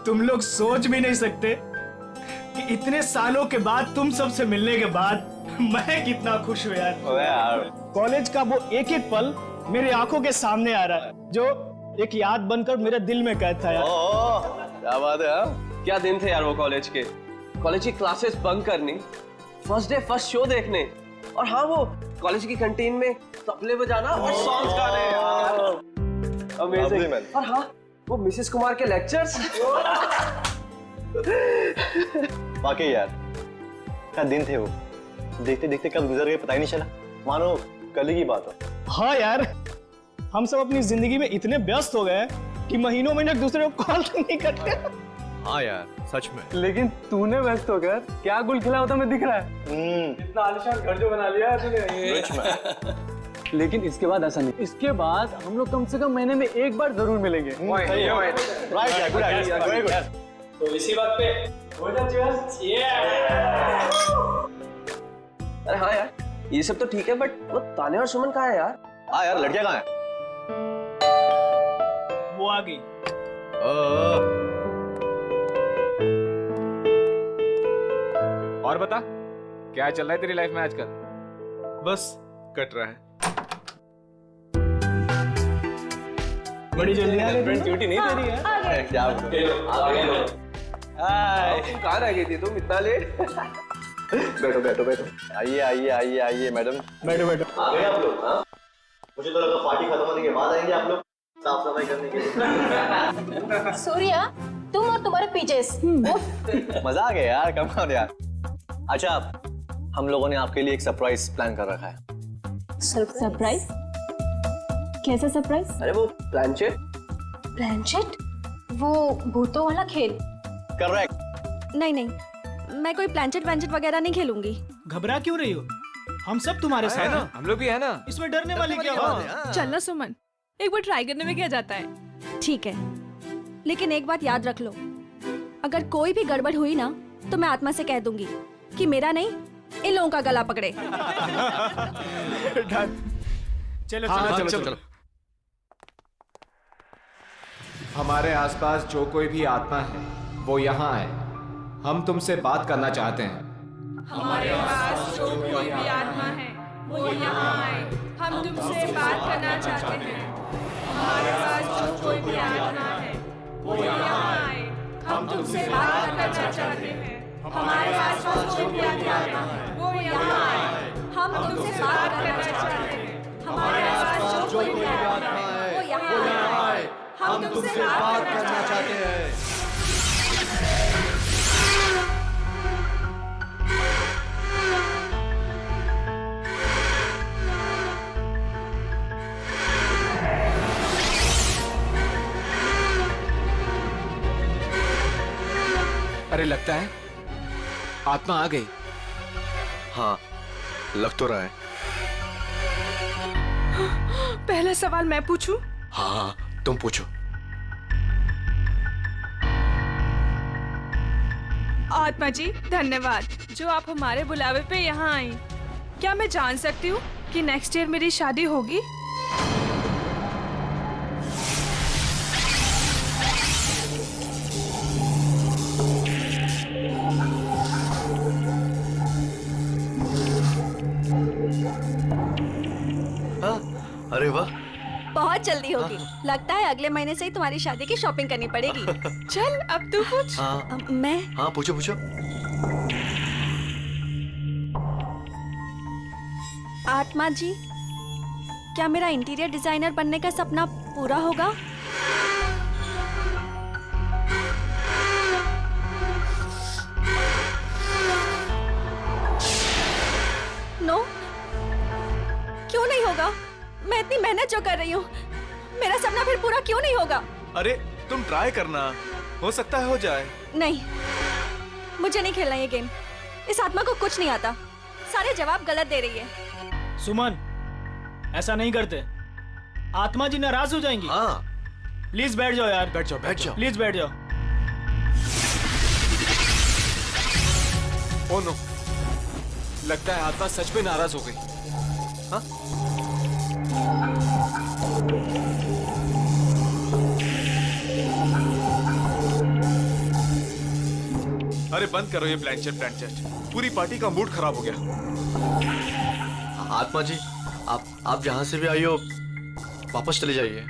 तुम लोग सोच भी नहीं सकते कि इतने सालों के बाद तुम सबसे मिलने के बाद मैं कितना खुश हूँ यार। कॉलेज का वो एक एक पल मेरी आंखों के सामने आ रहा है, जो एक याद बनकर मेरे दिल में कैद था यार। क्या बात है। हाँ? क्या दिन थे यार वो कॉलेज के। कॉलेज की क्लासेस बंक करनी, फर्स्ट डे फर्स्ट शो देखने, और हाँ वो कॉलेज की कैंटीन में तबले बजाना और सॉन्ग्स गाने यार। अमेजिंग। और हाँ वो मिसेस कुमार के लेक्चर्स। वाकई यार क्या दिन थे वो, देखते देखते कब गुजर गए पता ही नहीं चला, मानो कल ही की बात हो। हाँ यार, हम सब अपनी जिंदगी में इतने व्यस्त हो गए कि महीनों महीने एक दूसरे को कॉल नहीं करते। हाँ यार सच में। लेकिन तूने व्यस्त होकर क्या गुल खिला होता मैं दिख रहा है। इतना आलीशान घर जो बना लिया है तूने। लेकिन इसके बाद ऐसा नहीं, इसके बाद हम लोग कम से कम महीने में एक बार जरूर मिलेंगे। तो इसी बात पे हो जा cheers। अरे हाँ यार ये सब तो ठीक है, बट वो तान्या और सुमन कहाँ है यार? हाँ यार लड़कियां कहाँ हैं? वो आ गई। और बता क्या चल रहा है तेरी लाइफ में आजकल? बस कट रहा है। बड़ी जल्दी आ गई। ड्यूटी नहीं तेरी है। क्या कहाँ रह गई थी तुम इतना लेट? बैठो बैठो बैठो। आइए आइए आइए आइए मैडम। बैठो बैठो। आ गए आप लोग? हाँ मुझे तो लगा पार्टी खत्म होने के बाद आएंगे आप लोग साफ सफाई करने के लिए। सूर्या, तुम और तुम्हारे पीजेस। मजा आ गया यार, कम ऑन यार। अच्छा हम लोगों ने आपके लिए एक सरप्राइज प्लान कर रखा है। सरप्राइज? कैसा सरप्राइज? अरे वो प्लानचेट। प्लानचेट? वो भूतों वाला खेल? करेक्ट। नहीं नहीं, मैं कोई प्लानचेट वैंचेट वगैरह नहीं खेलूंगी। घबरा क्यों रही हो? हम सब तुम्हारे साथ हैं। हम लोग भी है ना। इसमें डरने वाली क्या बात है? चलना सुमन, एक बार ट्राई करने में क्या जाता है। ठीक है, लेकिन एक बात याद रख लो, अगर कोई भी गड़बड़ हुई ना तो मैं आत्मा से कह दूंगी कि मेरा नहीं इन लोगों का गला पकड़े। चलो चलो चलो चलो। हमारे आसपास जो कोई भी आत्मा है वो यहाँ आए, हम तुमसे बात करना चाहते हैं। हमारे पास जो कोई भी आत्मा है वो यहाँ आए, हम तुमसे बात करना चाहते हैं। हमारे पास जो कोई भी आत्मा है वो यहाँ आए, हम तुमसे बात करना चाहते हैं। हमारे पास जो कोई भी आत्मा है वो यहाँ आए, हम तुमसे बात करना चाहते हैं। हमारे पास जो कोई भी आत्मा है वो यहाँ आए, हम तुमसे बात करना चाहते हैं। अरे लगता है आत्मा आ गई। हाँ लग तो रहा है। पहला सवाल मैं पूछूं? हाँ तुम पूछो। आत्मा जी धन्यवाद जो आप हमारे बुलावे पे यहाँ आई। क्या मैं जान सकती हूँ कि नेक्स्ट ईयर मेरी शादी होगी? अरे वाह, बहुत जल्दी होगी। लगता है अगले महीने से ही तुम्हारी शादी की शॉपिंग करनी पड़ेगी। चल अब तू पूछ। हाँ मैं? हाँ पूछो पूछो। आत्मा जी, क्या मेरा इंटीरियर डिजाइनर बनने का सपना पूरा होगा? नो, क्यों नहीं होगा? मैं इतनी मेहनत जो कर रही हूँ, मेरा सपना फिर पूरा क्यों नहीं होगा? अरे तुम ट्राई करना, हो सकता है हो जाए। नहीं, मुझे नहीं खेलना ये गेम। इस आत्मा को कुछ नहीं आता, सारे जवाब गलत दे रही है। सुमन, ऐसा नहीं करते, आत्मा जी नाराज हो जाएंगी। हाँ प्लीज बैठ जाओ यार। बैठ जाओ बैठ जाओ। प्लीज बैठ जाओ। ओ नो, लगता है आत्मा सच में नाराज हो गई। हाँ? अरे बंद करो ये प्लान चेट। पूरी पार्टी का मूड खराब हो गया। आत्मा जी, आप जहाँ से भी आई हो वापस चले जाइए।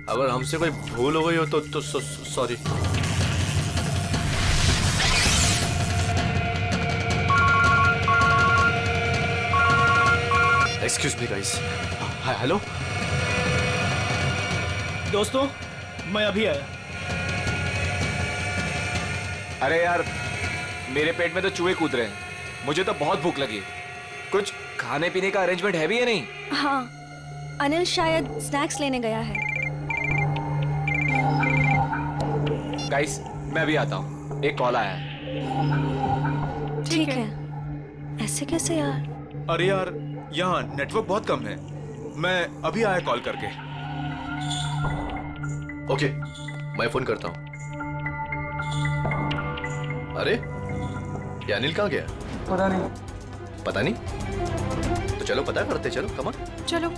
अगर हमसे कोई भूल हो गई हो तो sorry. Excuse me guys. Hello दोस्तों, मैं अभी आया। अरे यार, मेरे पेट में तो चूहे कूद रहे हैं। मुझे तो बहुत भूख लगी है। कुछ खाने पीने का अरेंजमेंट है भी या नहीं? हाँ, अनिल शायद स्नैक्स लेने गया है। गाइस, मैं अभी आता हूँ, एक कॉल आया है। ठीक है। ऐसे कैसे यार? अरे यार, यहाँ नेटवर्क बहुत कम है। मैं अभी आया कॉल करके। ओके, मैं फोन करता हूँ। अरे ये अनिल कहाँ गया? पता नहीं। पता नहीं? तो चलो पता करते, चलो कम ऑन। चलो।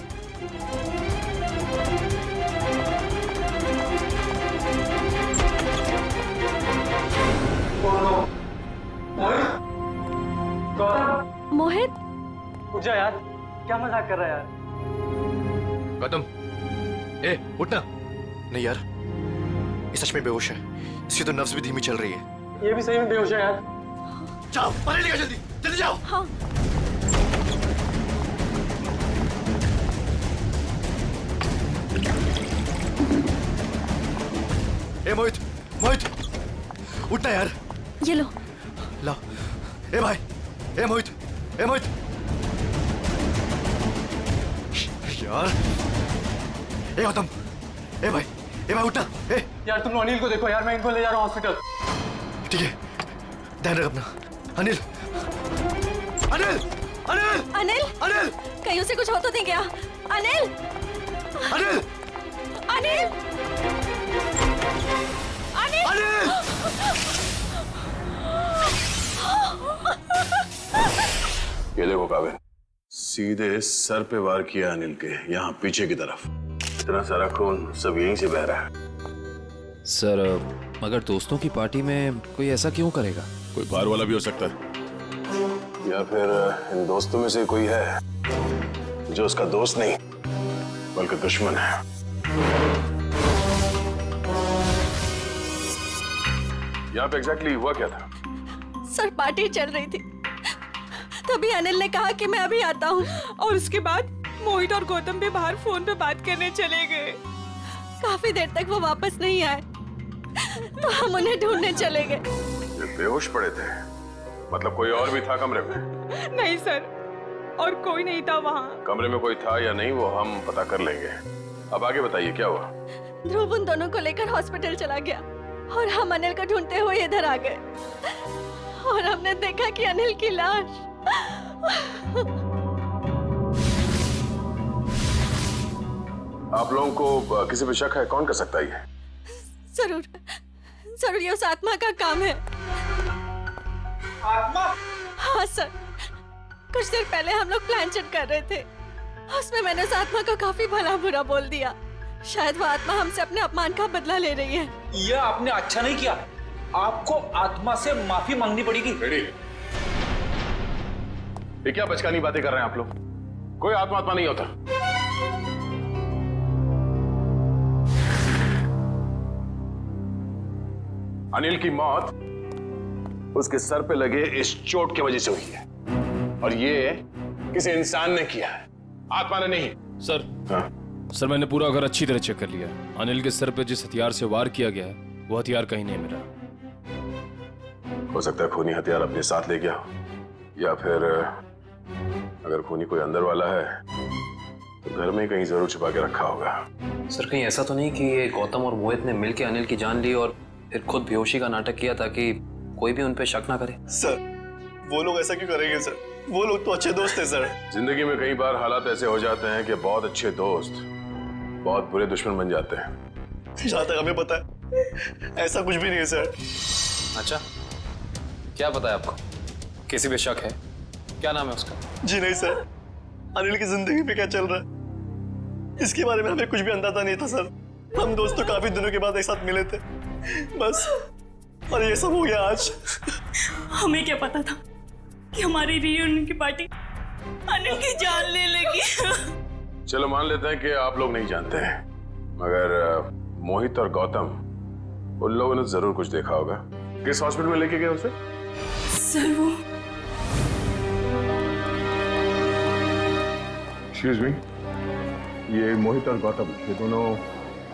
मोहित, उठ जा यार, क्या मजाक कर रहा है यार? गौतम, ए उठना। नहीं यार, ये सच में बेहोश है। इसकी तो नब्ज भी धीमी चल रही है। ये भी सही में बेहोश है यार। जाओ पानी लेकर, जल्दी जल्दी जाओ। हाँ। ए मोहित, मोहित उठना यार। ये लो। ला। ए भाई, ए मोहित, ए मोहित। यार, ए गौतम, ए भाई उठना। ए यार तुम अनिल को देखो यार, मैं इनको ले जा रहा हूँ हॉस्पिटल। ठीक है, ध्यान रख अपना। अनिल, अनिल, अनिल, अनिल, अनिल, कहीं उसे कुछ हो तो नहीं गया? अनिल, अनिल, अनिल, अनिल, अनिल। ये देखो काबिल, सीधे सर पे वार किया अनिल के, यहाँ पीछे की तरफ। इतना सारा खून सब यहीं से बह रहा है। सर, मगर दोस्तों की पार्टी में कोई ऐसा क्यों करेगा? कोई बाहर वाला भी हो सकता है, या फिर इन दोस्तों में से कोई है जो उसका दोस्त नहीं बल्कि दुश्मन है। यहाँ पे एग्जैक्टली हुआ क्या था? सर पार्टी चल रही थी, तभी अनिल ने कहा कि मैं अभी आता हूँ, और उसके बाद मोहित और गौतम भी बाहर फोन पे बात करने चले गए। काफी देर तक वो वापस नहीं आए, तो हम उन्हें ढूंढने चले गए। ये बेहोश पड़े थे, मतलब कोई और भी था कमरे में? नहीं सर, और कोई नहीं था वहाँ। कमरे में कोई था या नहीं वो हम पता कर लेंगे। अब आगे बताइए क्या हुआ? ध्रुव उन दोनों को लेकर हॉस्पिटल चला गया और हम अनिल को ढूंढते हुए इधर आ गए और हमने देखा कि अनिल की लाश। आप लोगों को किसी पे शक है? कौन कर सकता है ये? जरूर जरूर ये उस आत्मा का काम है। आत्मा? हाँ सर, कुछ देर पहले हम लोग प्लान चेट कर रहे थे, उसमें मैंने उस आत्मा को काफी भला बुरा बोल दिया। शायद वो आत्मा हमसे अपने अपमान का बदला ले रही है। ये आपने अच्छा नहीं किया, आपको आत्मा से माफी मांगनी पड़ेगी। रेडी? ये क्या बचकानी बातें कर रहे हैं आप लोग? कोई आत्मा नहीं होता। अनिल की मौत उसके सर पे लगे इस चोट की वजह से हुई है, और ये किसी इंसान ने किया है, आत्मा ने नहीं। सर, हाँ? सर मैंने पूरा घर अच्छी तरह चेक कर लिया। अनिल के सर पे जिस हथियार से वार किया गया है, वो हथियार कहीं नहीं मिला। हो सकता है खूनी हथियार अपने साथ ले गया हो, या फिर अगर खूनी कोई अंदर वाला है तो घर में कहीं जरूर छुपा के रखा होगा। सर कहीं ऐसा तो नहीं कि ये गौतम और मोहित ने मिलकर अनिल की जान ली और फिर खुद बेहोशी का नाटक किया ताकि कोई भी उन पे शक ना करे? सर, वो लोग ऐसा क्यों करेंगे सर? वो लोग तो अच्छे दोस्त हैं सर। जिंदगी में कई बार हालात ऐसे हो जाते हैं कि बहुत अच्छे दोस्त बहुत बुरे दुश्मन बन जाते हैं। जहाँ तक हमें पता है ऐसा कुछ भी नहीं है सर। अच्छा, क्या पता है आपको? किसी पे शक है? क्या नाम है उसका? जी नहीं सर, अनिल की जिंदगी पे क्या चल रहा है इसके बारे में हमें कुछ भी अंदाजा नहीं था सर। हम दोस्त तो काफी दिनों के बाद एक साथ मिले थे, बस और ये सब हो गया आज। हमें क्या पता था कि हमारी रियूनियन की पार्टी अनिल की जान ले लेगी। चलो मान लेते हैं कि आप लोग नहीं जानते हैं, मगर मोहित और गौतम, उन लोगों ने जरूर कुछ देखा होगा। किस हॉस्पिटल में लेके गए उसे? सर वो एक्सक्यूज मी, ये मोहित और गौतम, ये दोनों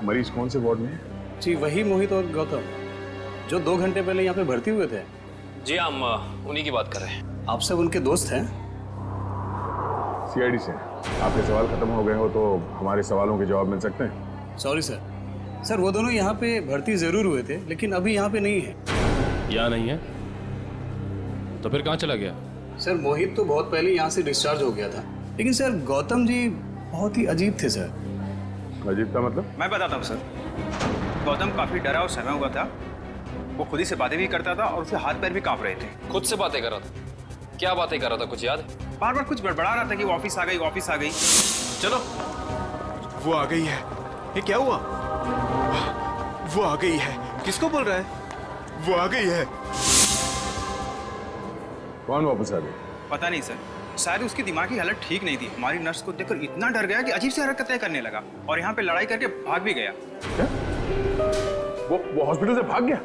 मरीज कौन से वार्ड में हैं? जी वही मोहित और गौतम जो 2 घंटे पहले यहाँ पे भर्ती हुए थे। जी हम उन्हीं की बात कर रहे हैं। आप सब उनके दोस्त हैं? सीआईडी से। आपके सवाल खत्म हो गए हो तो हमारे सवालों के जवाब मिल सकते हैं? Sorry sir. सर वो दोनों यहाँ पे भर्ती जरूर हुए थे लेकिन अभी यहाँ पे नहीं है। यहाँ नहीं है तो फिर कहाँ चला गया? सर मोहित तो बहुत पहले यहाँ से डिस्चार्ज हो गया था, लेकिन सर गौतम जी बहुत ही अजीब थे सर। अजीब का मतलब? मैं बताता हूँ सर। गौतम काफी डरा और सहमा हुआ था। वो खुद ही से बातें भी करता था और उसके हाथ पैर भी कांप रहे थे। खुद से बातें कर रहा था? क्या बातें कर रहा था, कुछ याद है? बार बार कुछ बड़बड़ा रहा था कि वो ऑफिस आ गई, ऑफिस आ गई। चलो, वो आ गई है। ये क्या हुआ? वो आ गई है। किसको बोल रहा है? वो आ गई है। कौन वापस आ गई? पता नहीं सर, शायद उसकी दिमागी हालत ठीक नहीं थी। हमारी नर्स को देखकर इतना डर गया कि अजीब सी हरकतें करने लगा और यहाँ पे लड़ाई करके भाग भी गया। क्या? वो हॉस्पिटल से भाग गया?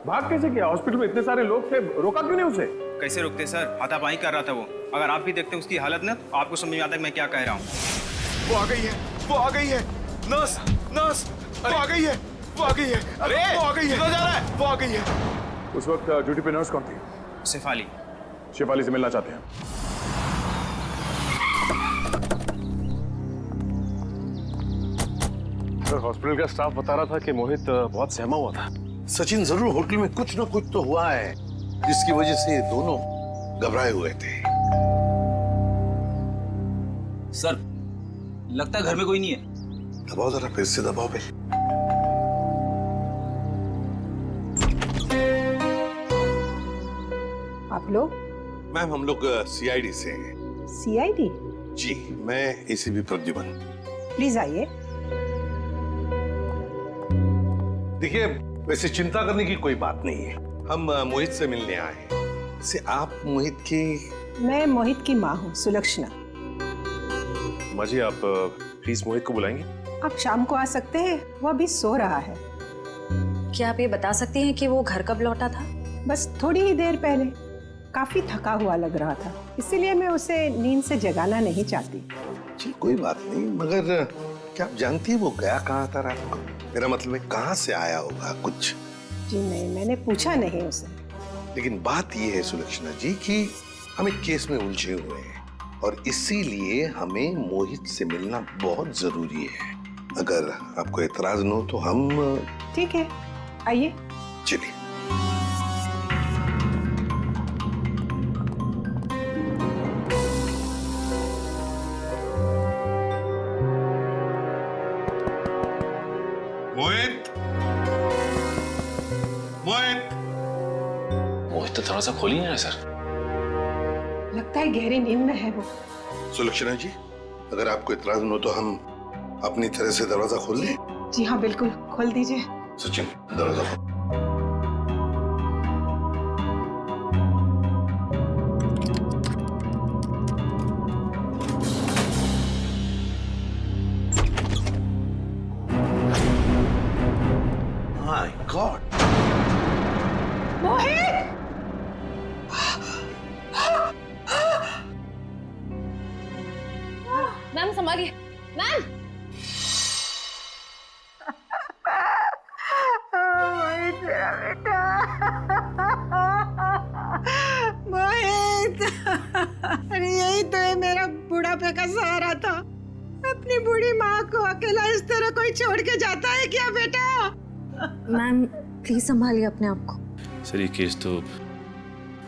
भाग कैसे गया? हॉस्पिटल में इतने सारे लोग थे, रोका क्यों नहीं उसे? कैसे रोकते सर, हाथापाई कर रहा था वो। अगर आप भी देखते उसकी हालत ना, तो आपको समझ में आता है मैं क्या कह रहा हूँ। वो आ गई है, वो आ गई है। नर्स, नर्स, वो आ गई है, वो आ गई है। अरे वो आ गई है, जा रहा है, वो आ गई है। उस वक्त ड्यूटी पे नर्स कौन थी? शेफाली। शेफाली से मिलना चाहते हैं। सर हॉस्पिटल का स्टाफ बता रहा था कि मोहित बहुत सहमा हुआ था। सचिन, जरूर होटल में कुछ न कुछ तो हुआ है जिसकी वजह से ये दोनों घबराए हुए थे। सर लगता है घर में कोई नहीं है। दबाओ जरा, फिर से दबाओ पे। आप लोग? मैम हम लोग सीआईडी से हैं। सीआईडी? जी, मैं एसीपी प्रद्युमन। प्लीज आइए। देखिए, वैसे चिंता करने की कोई बात नहीं है। हम मोहित से मिलने आए हैं। से आप मोहित की? मैं मोहित की माँ हूँ, सुलक्षणा। माँ जी, आप प्लीज मोहित को बुलाएंगे? आप शाम को आ सकते हैं, वो अभी सो रहा है। क्या आप ये बता सकती हैं कि वो घर कब लौटा था? बस थोड़ी ही देर पहले। काफी थका हुआ लग रहा था, इसीलिए मैं उसे नींद से जगाना नहीं चाहती। जी कोई बात नहीं, मगर क्या आप जानती है वो गया कहाँ था रात को? मेरा मतलब है कहाँ से आया होगा कुछ? जी नहीं, मैंने पूछा नहीं उसे। लेकिन बात ये है सुलक्षणा जी कि हम एक केस में उलझे हुए हैं और इसीलिए हमें मोहित से मिलना बहुत जरूरी है। अगर आपको एतराज न हो तो हम... ठीक है, आइए। चलिए। मोहित, मोहित, मोहित तो थोड़ा सा खोल ही नहीं रहा सर। लगता है गहरी नींद में है वो। सुलक्षणा जी, अगर आपको इतराज न हो तो हम अपनी तरह से दरवाजा खोल लें? जी हाँ बिल्कुल, खोल दीजिए। सचिन, दरवाजा खोल। My God, Mohit! मैम संभालिए, मैम। मोहित मेरा बेटा, मोहित! अरे यही तो है मेरा बुढ़ापे का सहारा था। अपनी बूढ़ी माँ को अकेला इस तरह कोई छोड़ के जाता है क्या बेटा? मैम प्लीज संभालिए अपने आप को। सर ये केस तो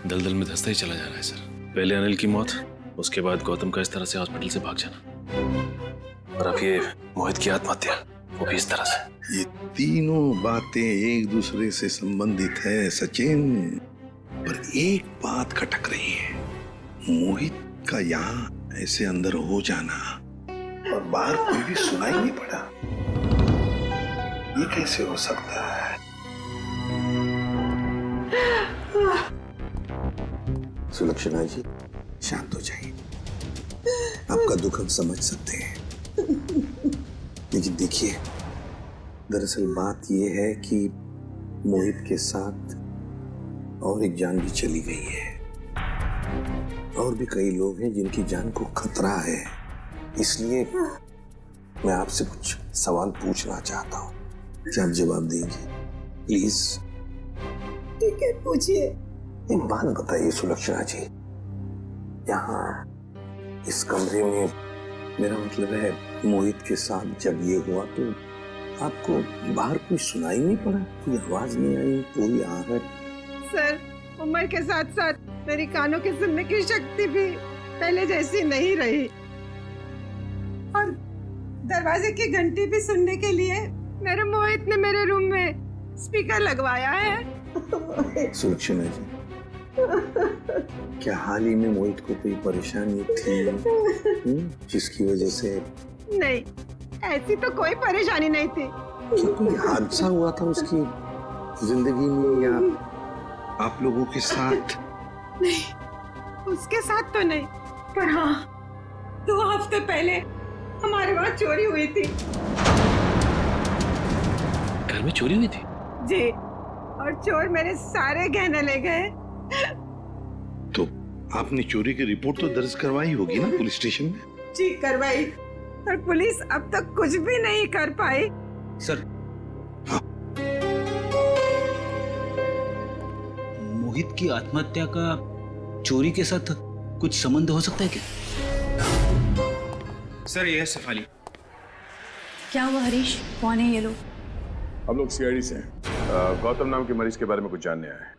दलदल में धंसता ही चला जा रहा है सर। पहले अनिल की मौत, उसके बाद गौतम का इस तरह से हॉस्पिटल से भाग जाना, और अब ये मोहित की आत्महत्या, वो भी इस तरह से। ये तीनों बातें एक दूसरे से संबंधित है सचिन, पर एक बात खटक रही है। मोहित का यहाँ ऐसे अंदर हो जाना और बाहर कोई भी सुनाई नहीं पड़ा, ये कैसे हो सकता है? सुलक्षणा जी, शांत हो जाइए। आपका दुख हम समझ सकते हैं, लेकिन देखिए, दरअसल बात यह है कि मोहित के साथ और एक जान भी चली गई है, और भी कई लोग हैं जिनकी जान को खतरा है। इसलिए मैं आपसे कुछ सवाल पूछना चाहता हूँ, क्या आप जवाब देंगे प्लीज? ठीक है, पूछिए। एक बात बताइए सुलक्षणा जी, यहाँ इस कमरे में, मेरा मतलब है मोहित के साथ जब ये हुआ तो आपको बाहर कोई सुनाई नहीं पड़ा? कोई आवाज नहीं आई, कोई आहट? सर, उम्र के साथ साथ मेरी कानों की सुनने की शक्ति भी पहले जैसी नहीं रही, और दरवाजे की घंटी भी सुनने के लिए मेरे मोहित ने मेरे रूम में स्पीकर लगवाया है। सुलक्षणा जी, क्या हाल ही में मोहित को कोई परेशानी थी जिसकी वजह से? नहीं, ऐसी तो कोई परेशानी नहीं थी। क्या कोई हादसा हुआ था उसकी जिंदगी में, या आप लोगों के साथ? नहीं, उसके साथ तो नहीं, पर हाँ, 2 हफ्ते पहले हमारे वहाँ चोरी हुई थी। घर में चोरी हुई थी? जी, और चोर मेरे सारे गहने ले गए। तो आपने चोरी की रिपोर्ट तो दर्ज करवाई होगी ना पुलिस स्टेशन में? जी, करवाई, पर पुलिस अब तक कुछ भी नहीं कर पाई। सर, मोहित की आत्महत्या का चोरी के साथ कुछ संबंध हो सकता है क्या? सर, ये है शेफाली। क्या हुआ हरीश, कौन है ये लोग? हम लोग सीआईडी से हैं। गौतम नाम के मरीज के बारे में कुछ जानने आए हैं।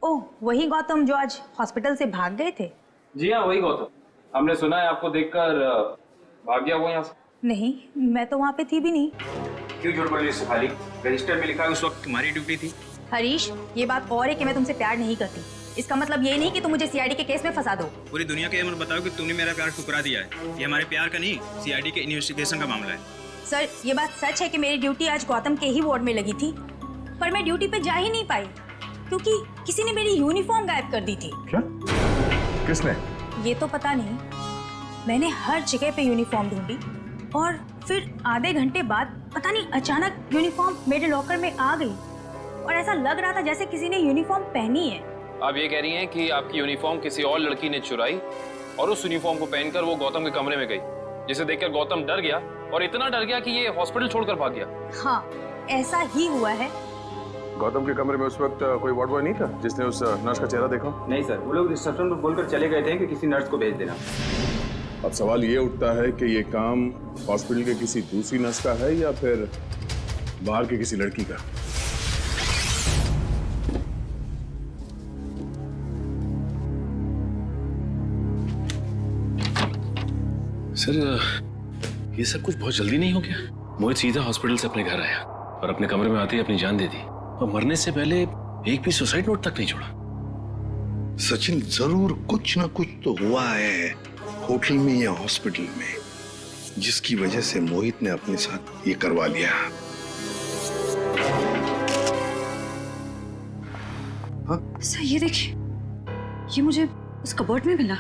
ओह, वही गौतम जो आज हॉस्पिटल से भाग गए थे? जी हाँ, वही गौतम। हमने सुना है आपको देखकर भाग गया वो यहाँ से। नहीं, मैं तो वहाँ पे थी भी नहीं। क्यों झूठ बोल रही शेफाली? रजिस्टर में लिखा है उस वक्त तुम्हारी ड्यूटी थी। हरीश, ये बात और है कि मैं तुमसे प्यार नहीं करती। इसका मतलब ये नहीं कि तुम मुझे सीआईडी के केस में फंसा दो। पूरी दुनिया के ये मत बताओ कि तुमने मेरा प्यार ठुकरा दिया है। ये हमारे प्यार का नहीं, सीआईडी के इन्वेस्टिगेशन का मामला है। सर, ये बात सच है कि मेरी ड्यूटी आज गौतम के ही वार्ड में लगी थी, पर मैं ड्यूटी पे जा ही नहीं पाई क्योंकि किसी ने मेरी यूनिफॉर्म गायब कर दी थी। क्या? किसने? ये तो पता नहीं। मैंने हर जगह पे यूनिफॉर्म ढूंढी और फिर आधे घंटे बाद पता नहीं अचानक यूनिफॉर्म मेरे लॉकर में आ गई, और ऐसा लग रहा था जैसे किसी ने यूनिफॉर्म पहनी है। आप ये कह रही हैं कि आपकी यूनिफॉर्म किसी और लड़की ने चुराई और उस यूनिफॉर्म को पहनकर वो गौतम के कमरे में गई, जिसे देखकर गौतम डर गया और इतना डर गया कि ये हॉस्पिटल छोड़कर भाग गया। हाँ, ऐसा ही हुआ है। गौतम के कमरे में उस वक्त कोई वार्ड बॉय नहीं था जिसने उस नर्स का चेहरा देखा? नहीं सर, वो लोग रिसेप्शन पर बोलकर चले गए थे कि किसी नर्स को भेज देना। अब सवाल ये उठता है कि ये काम हॉस्पिटल के किसी दूसरी नर्स का है या फिर बाहर की किसी लड़की का? सर, ये सब कुछ बहुत जल्दी नहीं हो गया? मोहित सीधा हॉस्पिटल से अपने घर आया और अपने कमरे में आते ही अपनी जान दे दी, और मरने से पहले एक भी सुसाइड नोट तक नहीं छोड़ा। सचिन, जरूर कुछ ना कुछ तो हुआ है होटल में या हॉस्पिटल में, जिसकी वजह से मोहित ने अपने साथ ये करवा लिया। सर, ये देखिए, ये मुझे उस कबर्ड में मिला।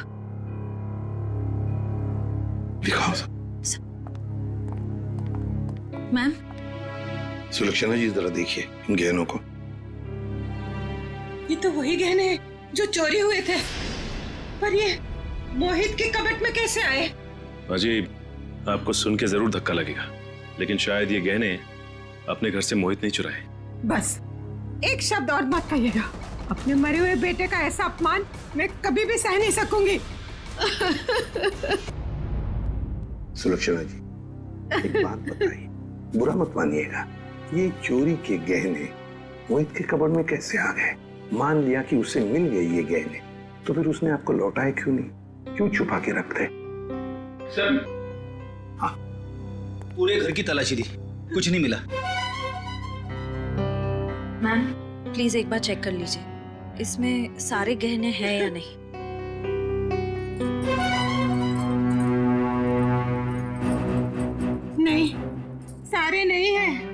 दिखाओ। मैम। सुलक्षणा जी, जरा देखिए इन गहनों को। ये तो वही गहने हैं जो चोरी हुए थे, पर ये मोहित के कबर्ड में कैसे आए? अजी, आपको सुन के जरूर धक्का लगेगा, लेकिन शायद ये गहने अपने घर से मोहित नहीं चुराए। बस एक शब्द और मत कहिएगा। अपने मरे हुए बेटे का ऐसा अपमान मैं कभी भी सह नहीं सकूंगी। सुलक्षणा जी, एक बात बताइए, बुरा मत मानिएगा, ये चोरी के गहने मोहित के कबर्ड में कैसे आ गए? मान लिया कि उसे मिल गए ये गहने, तो फिर उसने आपको लौटाए क्यों नहीं? क्यों छुपा के रखते? सर, हाँ, पूरे घर की तलाशी दी, कुछ नहीं मिला। मैम, प्लीज एक बार चेक कर लीजिए, इसमें सारे गहने हैं या नहीं। नहीं, सारे नहीं हैं।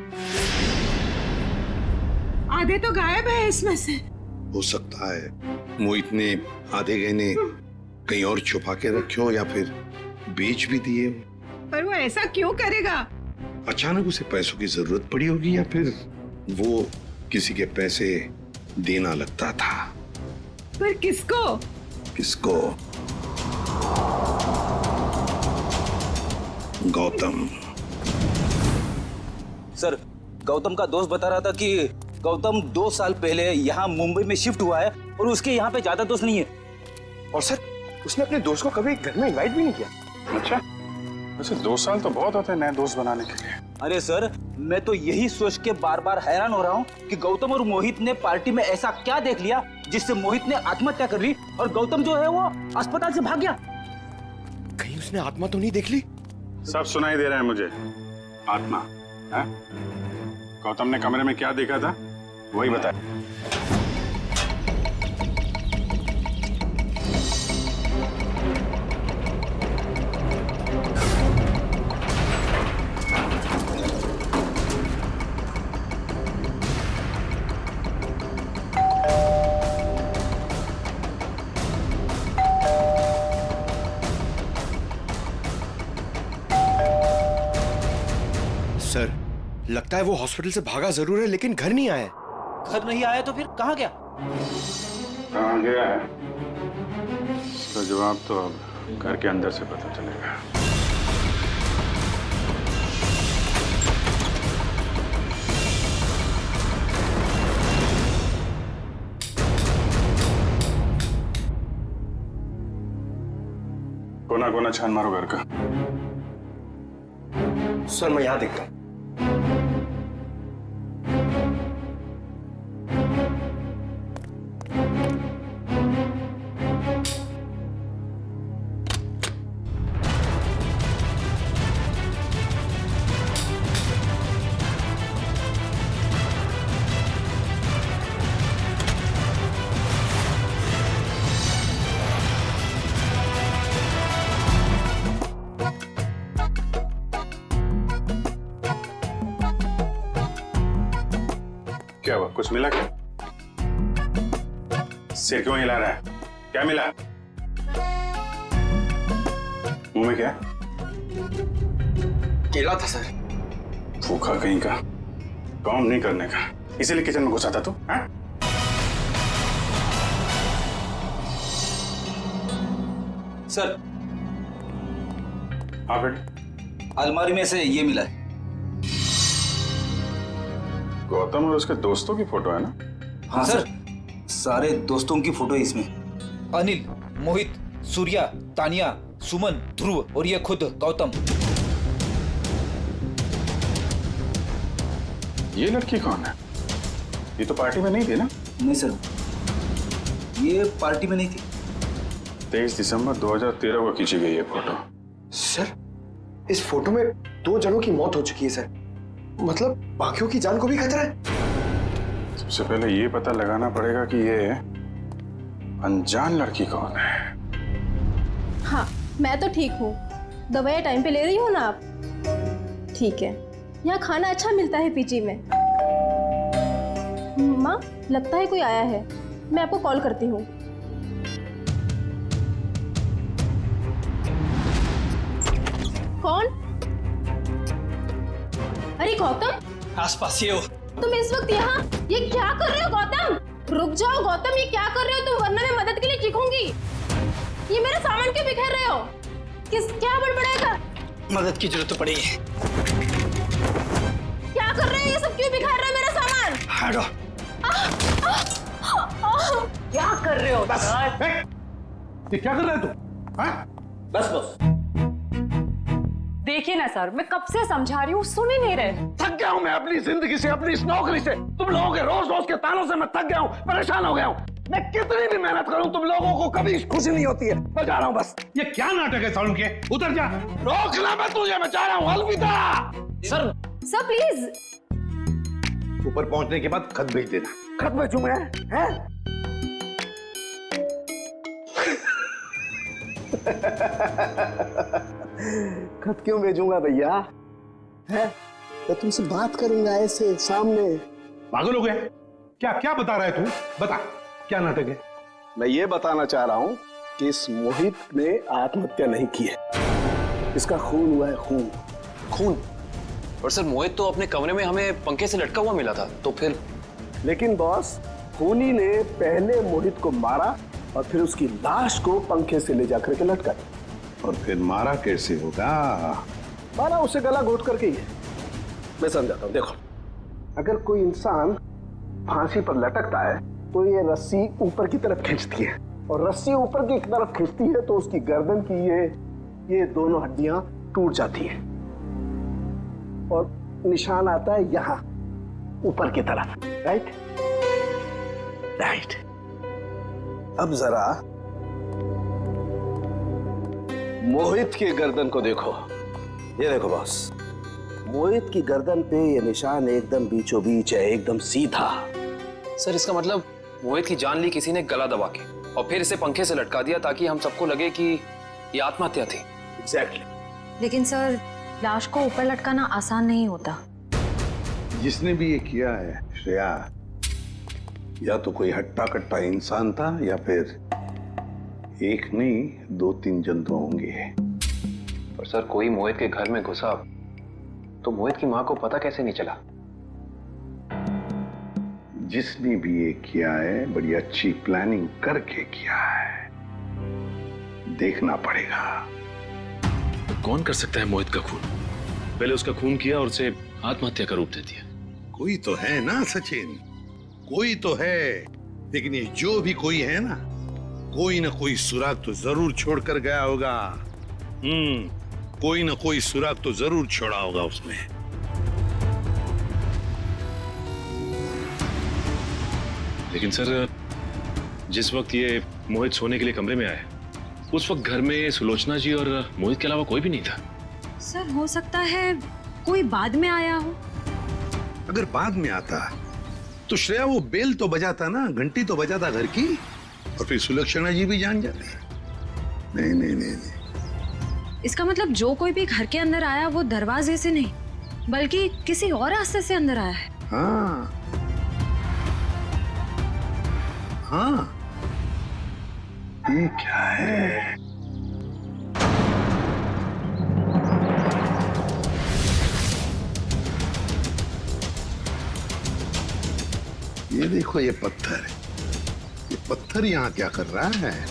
आधे तो गायब है इसमें से। हो सकता है मोहित ने आधे गहने कहीं और छुपा के रखे हो या फिर बेच भी दिए हो। पर वो ऐसा क्यों करेगा? अचानक उसे पैसों की जरूरत पड़ी होगी या फिर वो किसी के पैसे देना लगता था। पर किसको? किसको? गौतम। सर, गौतम का दोस्त बता रहा था कि गौतम 2 साल पहले यहाँ मुंबई में शिफ्ट हुआ है और उसके यहाँ पे ज्यादा दोस्त नहीं है। और सर, उसने अपने दोस्त को कभी घर में इनवाइट भी नहीं किया। अच्छा, वैसे 2 साल तो बहुत होते हैं नए दोस्त बनाने के लिए। अरे सर, मैं तो यही सोच के बार बार हैरान हो रहा हूँ कि गौतम और मोहित ने पार्टी में ऐसा क्या देख लिया जिससे मोहित ने आत्महत्या कर ली और गौतम जो है वो अस्पताल से भाग गया। कहीं उसने आत्मा तो नहीं देख ली? सब सुनाई दे रहा है मुझे। आत्मा है? गौतम ने कमरे में क्या देखा था वही बताया। सर, लगता है वो हॉस्पिटल से भागा जरूर है लेकिन घर नहीं आया। घर नहीं आया तो फिर कहाँ गया? कहाँ गया है इसका जवाब तो अब घर के अंदर से पता चलेगा। कोना कोना छान मारो घर का। सर, मैं यहाँ देख रहा हूँ। क्या हुआ? कुछ मिला क्या? सिर क्यों हिला रहा है? क्या मिला? मुंह में क्या? केला था सर। भूखा कहीं का, काम नहीं करने का, इसीलिए किचन में घुसा था तू? हाँ? सर, हाँ बेटे। अलमारी में से ये मिला है। गौतम और उसके दोस्तों की फोटो है ना? हाँ सर, सारे दोस्तों की फोटो है इसमें। अनिल, मोहित, सूर्या, तानिया, सुमन, ध्रुव और ये खुद गौतम। ये लड़की कौन है? ये तो पार्टी में नहीं थी ना? नहीं सर, ये पार्टी में नहीं थी। 23 दिसंबर 2013 को खींची गई है फोटो। सर, इस फोटो में 2 जनों की मौत हो चुकी है सर। मतलब बाकियों की जान को भी खतरा है। सबसे पहले ये पता लगाना पड़ेगा कि ये अनजान लड़की कौन है। हाँ, मैं तो ठीक हूँ। दवाइयाँ टाइम पे ले रही हो ना आप? ठीक है। यहाँ खाना अच्छा मिलता है पीजी में। माँ, लगता है कोई आया है। मैं आपको कॉल करती हूँ। कौन? अरे गौतम, आसपास ही हो। तुम इस वक्त यहाँ ये क्या कर रहे हो गौतम? रुक जाओ गौतम, ये क्या कर रहे हो तुम? वरना मैं मदद के लिए चीखूंगी। ये मेरा सामान क्यों बिखेर रहे हो? क्या बड़बड़ाएगा? मदद की जरूरत तो पड़ी है। क्या कर रहे हो? ये सब क्यों बिखेर रहे हो मेरा सामान? हटो। क्या कर रहे हो? बस। ये क्या कर रहे हो तुम? बस बस। देखिए ना सर, मैं कब से समझा रही हूँ, सुन ही नहीं रहे। थक गया हूँ मैं अपनी जिंदगी से, अपनी इस नौकरी से। तुम लोगों के रोज रोज के तानों से मैं थक गया हूँ, परेशान हो गया हूँ। मैं कितनी भी मेहनत करूँ तुम लोगों को कभी खुशी नहीं होती है। मैं जा रहा हूँ बस। ये क्या नाटक है सालू के? उतर जा। रोकना मैं तुझे, मैं जा रहा हूँ। अलविदा। Sir please. ऊपर पहुंचने के बाद खत भेज देना। खत भेजूं मैं? हैं? खत क्यों भेजूंगा भैया? है? मैं तुमसे बात करूंगा ऐसे सामने। पागल हो गया? क्या क्या बता रहा है तू? बता। क्या नाटक है? मैं ये बताना चाह रहा हूं कि इस मोहित ने आत्महत्या नहीं की है, इसका खून हुआ है, खून। खून? और सर मोहित तो अपने कमरे में हमें पंखे से लटका हुआ मिला था, तो फिर? लेकिन बॉस, खूनी ने पहले मोहित को मारा और फिर उसकी लाश को पंखे से ले जाकर के लटका दिया। और फिर मारा कैसे होगा? मारा उसे गला घोट करके ही है। मैं समझाता हूँ, देखो, अगर कोई इंसान फांसी पर लटकता है तो ये रस्सी ऊपर की तरफ खींचती है, और रस्सी ऊपर की तरफ खींचती है तो उसकी गर्दन की ये दोनों हड्डियां टूट जाती हैं और निशान आता है यहां ऊपर की तरफ। Right right. अब जरा मोहित की गर्दन को देखो। ये देखो बॉस, मोहित की गर्दन पे ये निशान एकदम बीचों बीच है, एकदम सीधा। सर इसका मतलब मोहित की जान ली किसी ने गला दबा के और फिर इसे पंखे से लटका दिया ताकि हम सबको लगे कि ये आत्महत्या थी। एग्जैक्टली। लेकिन सर लाश को ऊपर लटकाना आसान नहीं होता। जिसने भी ये किया है श्रेया, या तो कोई हट्टा कट्टा इंसान था या फिर एक नहीं 2-3 जंतु होंगे। पर सर कोई मोहित के घर में घुसा तो मोहित की मां को पता कैसे नहीं चला? जिसने भी ये किया है बड़ी अच्छी प्लानिंग करके किया है, देखना पड़ेगा। तो कौन कर सकता है मोहित का खून? पहले उसका खून किया और उसे आत्महत्या का रूप दे दिया। कोई तो है ना सचिन, कोई तो है। लेकिन ये जो भी कोई है ना कोई सुराग तो जरूर छोड़कर गया होगा। कोई ना कोई सुराग तो जरूर छोड़ा होगा उसने। लेकिन सर जिस वक्त ये मोहित सोने के लिए कमरे में आया, उस वक्त घर में सुलोचना जी और मोहित के अलावा कोई भी नहीं था। सर हो सकता है कोई बाद में आया हो। अगर बाद में आता तो श्रेया वो बेल तो बजाता ना, घंटी तो बजाता घर की, और फिर सुलक्षणा जी भी जान जाती। नहीं नहीं नहीं नहीं। इसका मतलब जो कोई भी घर के अंदर आया वो दरवाजे से नहीं बल्कि किसी और रास्ते से अंदर आया है। हाँ हाँ। ये क्या है? ये देखो, ये पत्थर यहाँ क्या कर रहा है?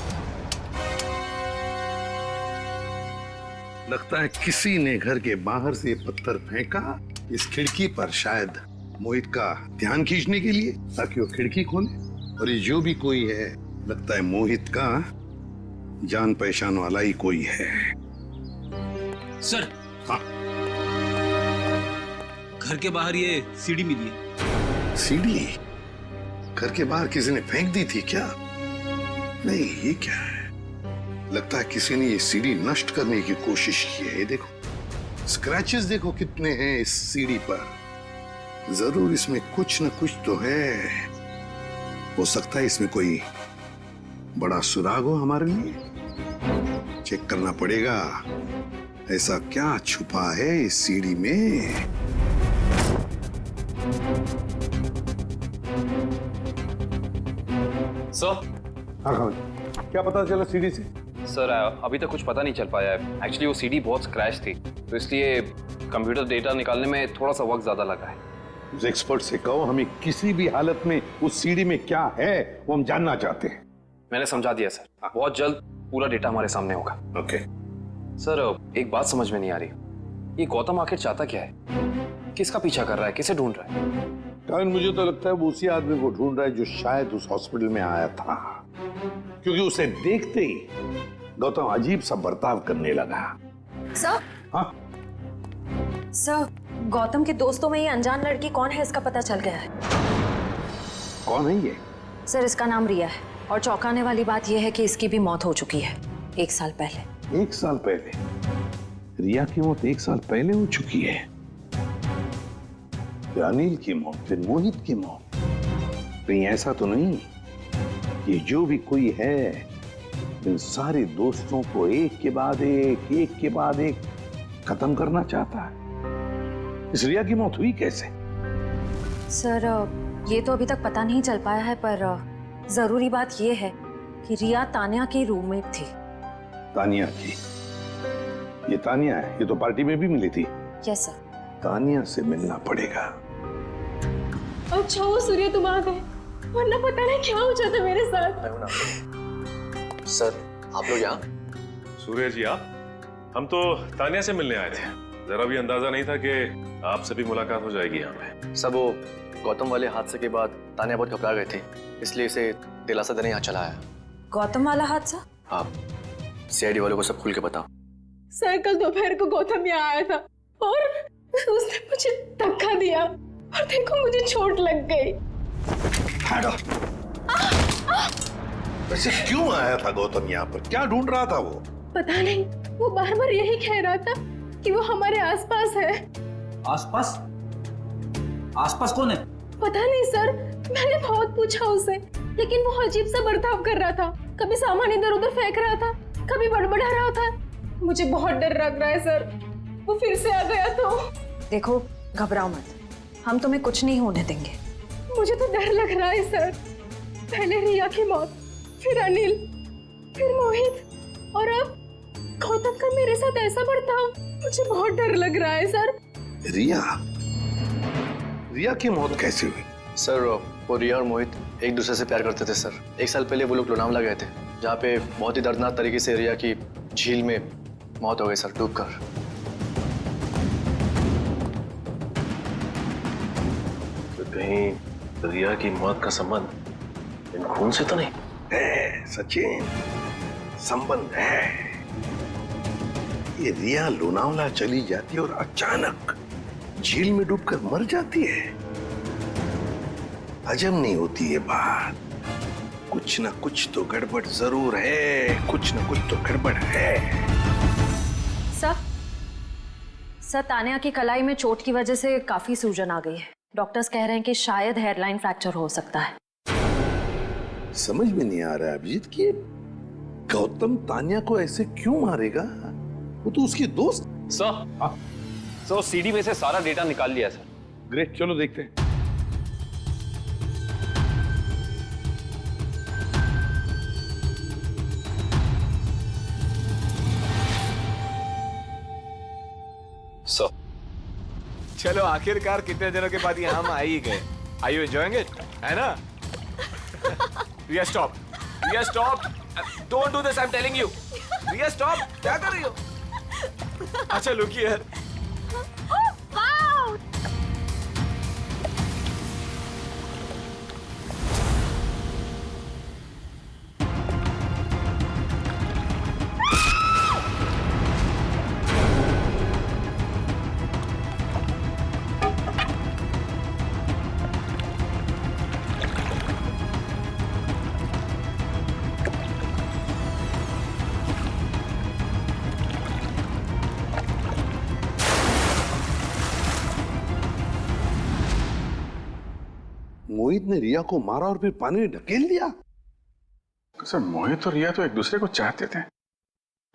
लगता है किसी ने घर के बाहर से ये पत्थर फेंका इस खिड़की पर, शायद मोहित का ध्यान खींचने के लिए, ताकि वो खिड़की खोले। और ये जो भी कोई है, लगता है मोहित का जान पहचान वाला ही कोई है। सर। हाँ। घर के बाहर ये सीढ़ी मिली है। सीढ़ी? घर के बाहर किसी ने फेंक दी थी क्या? नहीं, ये क्या है? लगता है किसी ने ये सीढ़ी नष्ट करने की कोशिश की है। ये देखो, स्क्रैचेस देखो कितने हैं इस सीढ़ी पर। जरूर इसमें कुछ न कुछ तो है। हो सकता है इसमें कोई बड़ा सुराग हो हमारे लिए। चेक करना पड़ेगा, ऐसा क्या छुपा है इस सीढ़ी में। सर। हाँ, क्या पता चला सीढ़ी से? सर अभी तक कुछ पता नहीं चल पाया है। एक्चुअली वो सीढ़ी बहुत स्क्रैच थी, तो इसलिए कंप्यूटर डेटा निकालने में थोड़ा सा वक्त ज्यादा लगा है। उस एक्सपर्ट से कहो, हमें किसी भी हालत में उस सीढ़ी में क्या है वो हम जानना चाहते हैं। मैंने समझा दिया सर, बहुत जल्द पूरा डेटा हमारे सामने होगा। ओके। सर एक बात समझ में नहीं आ रही, ये गौतम आखिर चाहता क्या है? किसका पीछा कर रहा है? किसे ढूंढ रहा है? कारण मुझे तो लगता है वो उसी आदमी को ढूंढ रहा है जो शायद उस हॉस्पिटल में आया था, क्योंकि उसे देखते ही गौतम अजीब सा बर्ताव करने लगा। सर। हाँ? सर, गौतम के दोस्तों में ये अनजान लड़की कौन है इसका पता चल गया है। कौन है ये? सर इसका नाम रिया है, और चौंकाने वाली बात यह है कि इसकी भी मौत हो चुकी है 1 साल पहले। 1 साल पहले? रिया की मौत 1 साल पहले हो चुकी है। फिर अनिल की मौत, फिर मोहित की मौत। कहीं ऐसा तो नहीं ये जो भी कोई है इन सारे दोस्तों को एक के बाद एक खत्म करना चाहता है? इस रिया की मौत हुई कैसे? सर ये तो अभी तक पता नहीं चल पाया है, पर जरूरी बात यह है कि रिया तानिया की रूममेट थी। तानिया की? ये तानिया है, ये तो पार्टी में भी मिली थी। Yes sir. तानिया से मिलना पड़ेगा। अच्छा वो सूर्य तुम आ गए, वरना पता नहीं क्या हो जाता मेरे साथ। सर आप लोग यहाँ? सूर्य जी आप? हम तो तानिया से मिलने आए थे। जरा भी अंदाजा नहीं था कि आपसे भी मुलाकात हो जाएगी यहाँ पे। सब वो गौतम वाले हादसे के बाद तानिया बहुत घबरा गए थे, इसलिए इसे दिलासा देने यहाँ चला आया। गौतम वाला हादसा? हाँ, सीआईडी वालों को सब खुल के बताओ। सर कल दोपहर को गौतम यहाँ आया था और उसने मुझे धक्का दिया और देखो मुझे चोट लग गई। वैसे क्यों आया था गौतम यहाँ पर? क्या ढूंढ रहा था वो? पता नहीं, वो बार बार यही कह रहा था कि वो हमारे आसपास है। आसपास? आसपास कौन है? पता नहीं सर, मैंने बहुत पूछा उसे, लेकिन वो अजीब सा बर्ताव कर रहा था। कभी सामान इधर उधर फेंक रहा था, कभी बड़बड़ा रहा था। मुझे बहुत डर लग रहा है सर, वो फिर से आ गया तो। देखो घबराओ मत, हम तुम्हें कुछ नहीं होने देंगे। मुझे तो डर लग रहा है सर। पहले रिया की मौत, फिर अनिल, फिर मोहित और अब गौतम का मेरे साथ ऐसा बर्ताव। मुझे बहुत डर लग रहा है सर। रिया की मौत कैसे हुई? सर वो रिया और मोहित एक दूसरे से प्यार करते थे सर। 1 साल पहले वो लोग लोनावला गए थे, जहाँ पे बहुत ही दर्दनाक तरीके से रिया की झील में मौत हो गई सर, डूबकर। तो कहीं रिया की मौत का संबंध इन खून से तो नहीं है? सचिन, संबंध है। ये रिया लोनावला चली जाती और अचानक झील में डूबकर मर जाती है। हजम नहीं होती ये बात। कुछ ना कुछ तो गड़बड़ जरूर है, कुछ ना कुछ तो गड़बड़ है। सर तानिया की कलाई में चोट की वजह से काफी सूजन आ गई है। डॉक्टर्स कह रहे हैं कि शायद हेयरलाइन फ्रैक्चर हो सकता है। समझ में नहीं आ रहा है अभिजीत कि गौतम तानिया को ऐसे क्यों मारेगा? वो तो उसकी दोस्त। सर सीडी में से सारा डेटा निकाल लिया सर। ग्रेट, चलो देखते हैं। चलो आखिरकार कितने दिनों के बाद यहाँ हम आ ही गए। Are you enjoying it? है ना? Riya stop, Riya stop, don't do this, I am telling you. Riya stop, क्या कर रही हो? अच्छा लुक हियर। मोहित ने रिया को मारा और फिर पानी में ढकेल दिया। सर मोहित और रिया तो एक दूसरे को चाहते थे,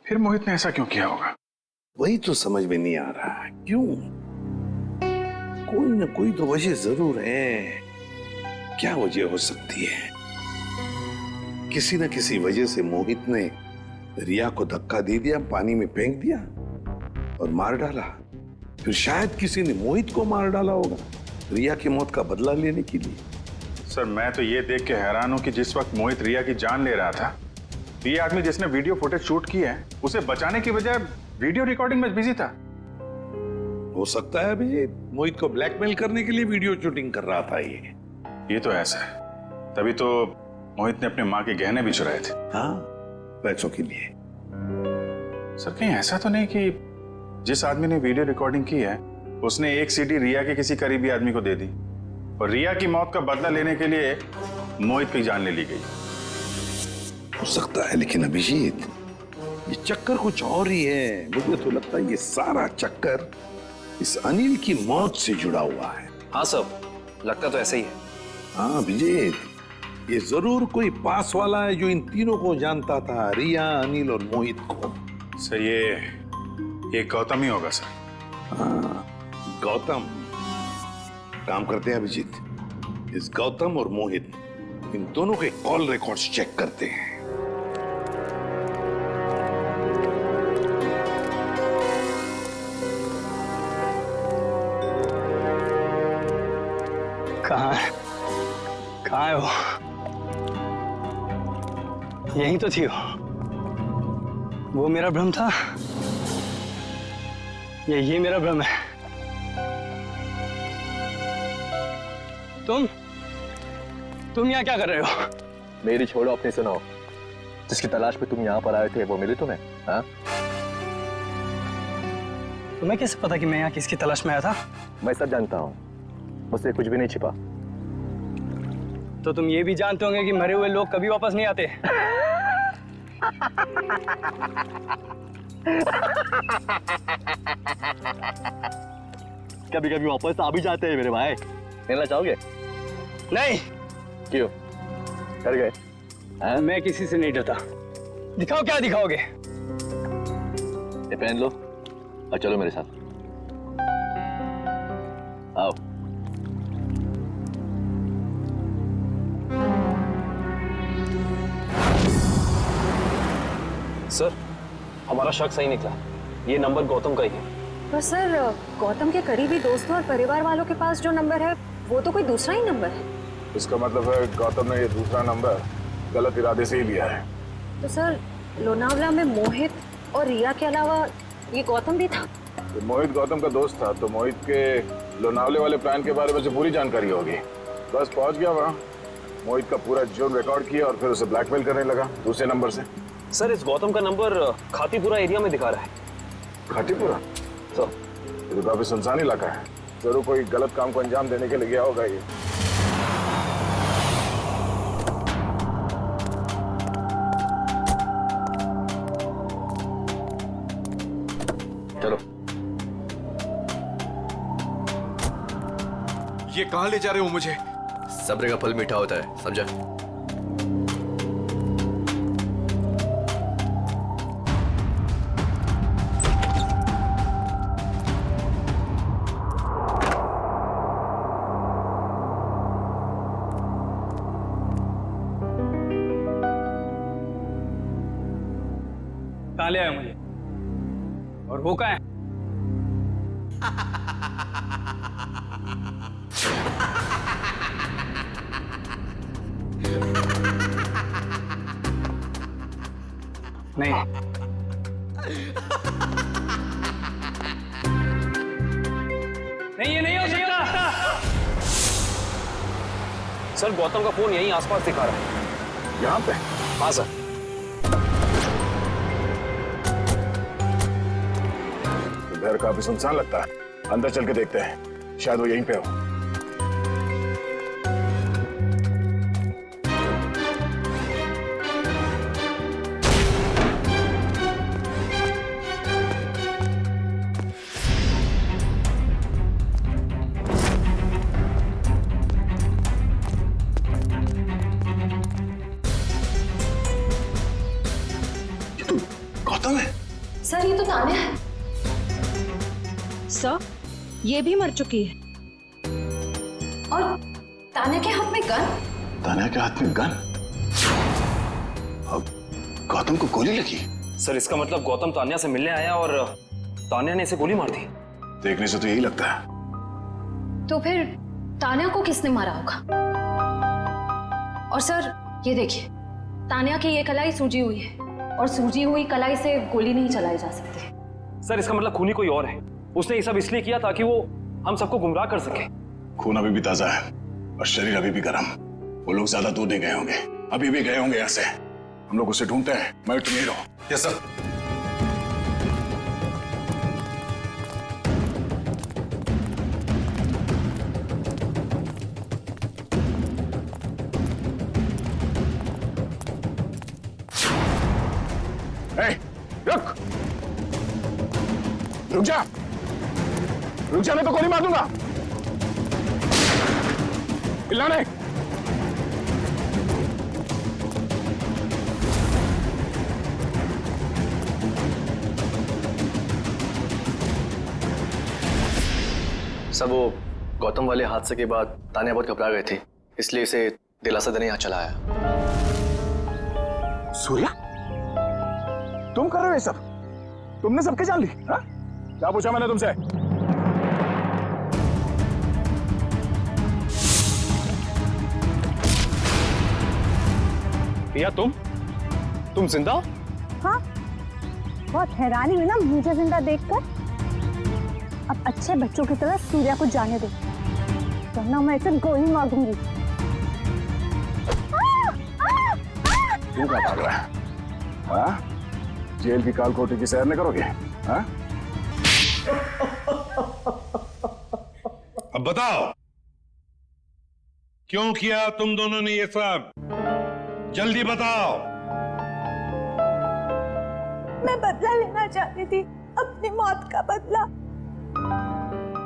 फिर मोहित ने ऐसा क्यों किया होगा? वही तो समझ में नहीं आ रहा है, क्यों? कोई ना कोई तो वजह जरूर है। क्या वजह हो सकती है? किसी न किसी वजह से मोहित ने रिया को धक्का दे दिया, पानी में फेंक दिया और मार डाला। फिर शायद किसी ने मोहित को मार डाला होगा रिया की मौत का बदला लेने के लिए। सर मैं तो ये देख के हैरान हूं कि जिस वक्त मोहित रिया की जान ले रहा था, ये आदमी जिसने वीडियो फुटेज शूट की है, उसे बचाने की बजाय वीडियो रिकॉर्डिंग में बिजी था। हो सकता है अभी मोहित को ब्लैकमेल करने के लिए वीडियो शूटिंग कर रहा था। ये तो ऐसा है, तभी तो मोहित ने अपने माँ के गहने भी चुराए थे। हाँ, पैसों के लिए। सर कहीं ऐसा तो नहीं कि जिस आदमी ने वीडियो रिकॉर्डिंग की है उसने एक सीडी रिया के किसी करीबी आदमी को दे दी और रिया की मौत का बदला लेने के लिए मोहित की जान ले ली गई? हो सकता है, लेकिन अभिजीत ये चक्कर कुछ और ही है। मुझे तो लगता है ये सारा चक्कर इस अनिल की मौत से जुड़ा हुआ है। हाँ सब, लगता तो ऐसे ही है। हाँ अभिजीत, ये जरूर कोई पास वाला है जो इन तीनों को जानता था, रिया, अनिल और मोहित को। सर ये गौतम ही होगा सर। हाँ गौतम। काम करते हैं अभिजीत, इस गौतम और मोहित इन दोनों के कॉल रिकॉर्ड्स चेक करते हैं। कहाँ है? कहाँ है वो? यहीं तो थी वो मेरा भ्रम था। ये मेरा भ्रम है। तुम यहाँ क्या कर रहे हो? मेरी छोड़ो, अपनी सुनाओ। जिसकी तलाश में तुम यहाँ पर आए थे वो मिली तुम्हें? हाँ? तुम्हें कैसे पता कि मैं यहाँ किसकी तलाश में आया था? मैं सब जानता हूँ, मुझसे कुछ भी नहीं छिपा। तो तुम ये भी जानते होंगे कि मरे हुए लोग कभी वापस नहीं आते। कभी कभी वापस आ भी जाते हैं मेरे भाई। मिलना चाहोगे? नहीं। क्यों? डर गए? मैं किसी से नहीं डरता। दिखाओ क्या दिखाओगे? ये पहन लो और चलो मेरे साथ। आओ। सर, हमारा शक सही निकला। ये नंबर गौतम का ही है। पर सर, गौतम के करीबी दोस्तों और परिवार वालों के पास जो नंबर है वो तो कोई दूसरा ही नंबर है। इसका मतलब है गौतम ने ये दूसरा नंबर गलत इरादे से ही लिया है। तो सर, लोनावला में मोहित और रिया के अलावा ये गौतम भी था। तो मोहित गौतम का दोस्त था, तो मोहित के लोनावले वाले प्लान के बारे में जो पूरी जानकारी होगी। बस पहुंच गया वहाँ, मोहित का पूरा जोन रिकॉर्ड किया और फिर उसे ब्लैकमेल करने लगा दूसरे नंबर से। सर, इस गौतम का नंबर खातीपुरा एरिया में दिखा रहा है। खातीपुरा? तो ये तो काफी सुनसान इलाका है। जरूर कोई गलत काम को अंजाम देने के लिए गया होगा ये। चलो। ये कहाँ ले जा रहे हो मुझे? सब्र का फल मीठा होता है, समझा? कहाँ ले आया मुझे? और वो कहाँ है? नहीं, नहीं ये नहीं हो सकता। सर, गौतम का फोन यहीं आसपास दिखा रहा है। यहाँ पे? हाँ सर। घर काफी सुनसान लगता है। अंदर चल के देखते हैं, शायद वो यहीं पे हो। गौतम है? सर, ये तो तान्या है। सर, ये भी मर चुकी है। और तान्या के हाथ में गन। तान्या के हाथ में गन? अब गौतम को गोली लगी? सर, इसका मतलब गौतम तान्या से मिलने आया और तान्या ने इसे गोली मार दी। देखने से तो यही लगता है। तो फिर तान्या को किसने मारा होगा? और सर, ये देखिए, तान्या की ये कलाई सूजी हुई है और सूजी हुई कलाई से गोली नहीं चलाई जा सकती। सर, इसका मतलब खूनी कोई और है। उसने ये सब इसलिए किया ताकि वो हम सबको गुमराह कर सके। खून अभी भी ताजा है और शरीर अभी भी गर्म। वो लोग ज्यादा दूर नहीं गए होंगे, अभी भी गए होंगे यहाँ से। हम लोग उसे ढूंढते हैं। मैं तुम ही रहो। Yes sir. रुक रुक जा, रुक जा, मैं तो गोली मार दूंगा। चिल्लाने। सब वो गौतम वाले हादसे के बाद तान्या बहुत घबरा गए थे, इसलिए इसे दिलासा देने यहाँ चला आया। सूर्या, तुम कर रहे हो ये सब? तुमने सबके जान ली? हाँ? क्या पूछा मैंने तुमसे? रिया, तुम जिंदा हो? हाँ, बहुत हैरानी हुई ना मुझे जिंदा देखकर। अब अच्छे बच्चों की तरह सूर्या को जाने दो, वरना मैं इसे गोली मार दूंगी। क्यों क्या भाग रहा है? हाँ? जेल की काल कोठी की सैर नहीं करोगे? हाँ? अब बताओ, क्यों किया तुम दोनों ने ये सब? जल्दी बताओ। मैं बदला लेना चाहती थी, अपनी मौत का बदला।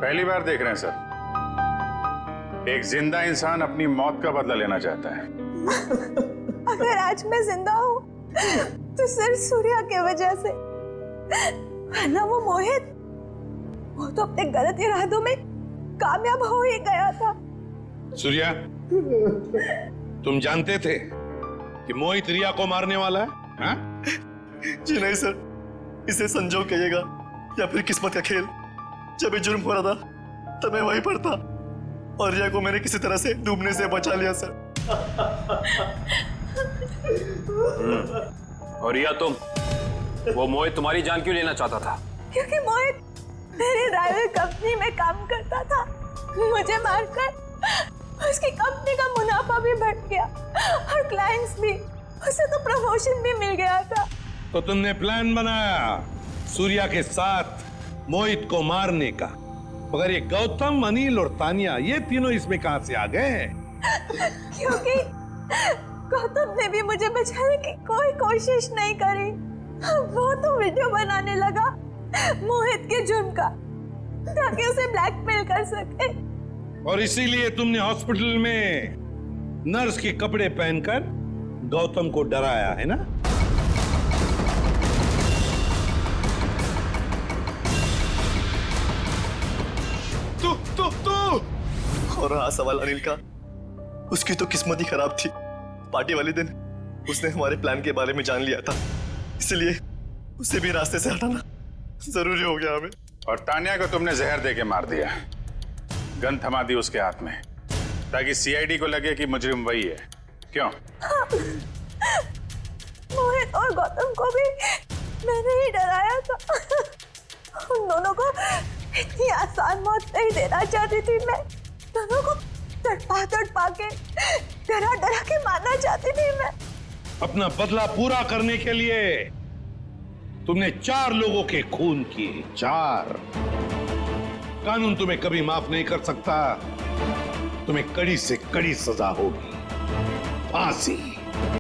पहली बार देख रहे हैं सर, एक जिंदा इंसान अपनी मौत का बदला लेना चाहता है। अगर आज मैं जिंदा हूँ तो सिर्फ सूर्या की वजह से, वरना वो मोहित, वो तो अपने गलत इरादों में कामयाब हो ही गया था। सूर्या, तुम जानते थे कि मोहित रिया को मारने वाला है? हाँ? जी नहीं सर, इसे संजोग कहिएगा या फिर किस्मत का खेल। जब ये जुर्म हो रहा था तब मैं वहीं पर था और रिया को मैंने किसी तरह से डूबने से बचा लिया सर। और रिया, वो मोहित तुम्हारी जान क्यों लेना चाहता था? क्योंकि मोहित मेरी ड्राइवर कंपनी में काम करता था। मुझे मारकर उसकी कंपनी का मुनाफा भी बढ़ गया और क्लाइंट्स भी, उसे तो प्रमोशन भी मिल गया था। तो तुमने प्लान बनाया सूर्या के साथ मोहित को मारने का, मगर ये गौतम, अनिल और तानिया, ये तीनों इसमें कहां से आ गए? क्योंकि गौतम ने भी मुझे बचाने की कोई कोशिश नहीं करी। वो तो वीडियो बनाने लगा मोहित के जुर्म का, ताकि उसे ब्लैकमेल कर सके। और इसीलिए तुमने हॉस्पिटल में नर्स के कपड़े पहनकर गौतम को डराया, है ना? तू और रहा सवाल अनिल का, उसकी तो किस्मत ही खराब थी। पार्टी वाले दिन उसने हमारे प्लान के बारे में जान लिया था, इसलिए उसे भी रास्ते से हटाना जरूरी हो गया हमें। और तानिया को तुमने जहर देके मार दिया, गन थमा दी उसके हाथ में, ताकि सीआईडी को लगे कि मुजरिम वही है। क्यों? हाँ, मोहित और गौतम को भी मैंने ही डराया था। उन दोनों को इतनी आसान मौत नहीं देना चाहती थी मैं। दोनों को तड़पा के, डरा के मारना चाहती थी मैं। अपना बदला पूरा करने के लिए तुमने 4 लोगों के खून किए, 4। कानून तुम्हें कभी माफ नहीं कर सकता। तुम्हें कड़ी से कड़ी सजा होगी, फांसी।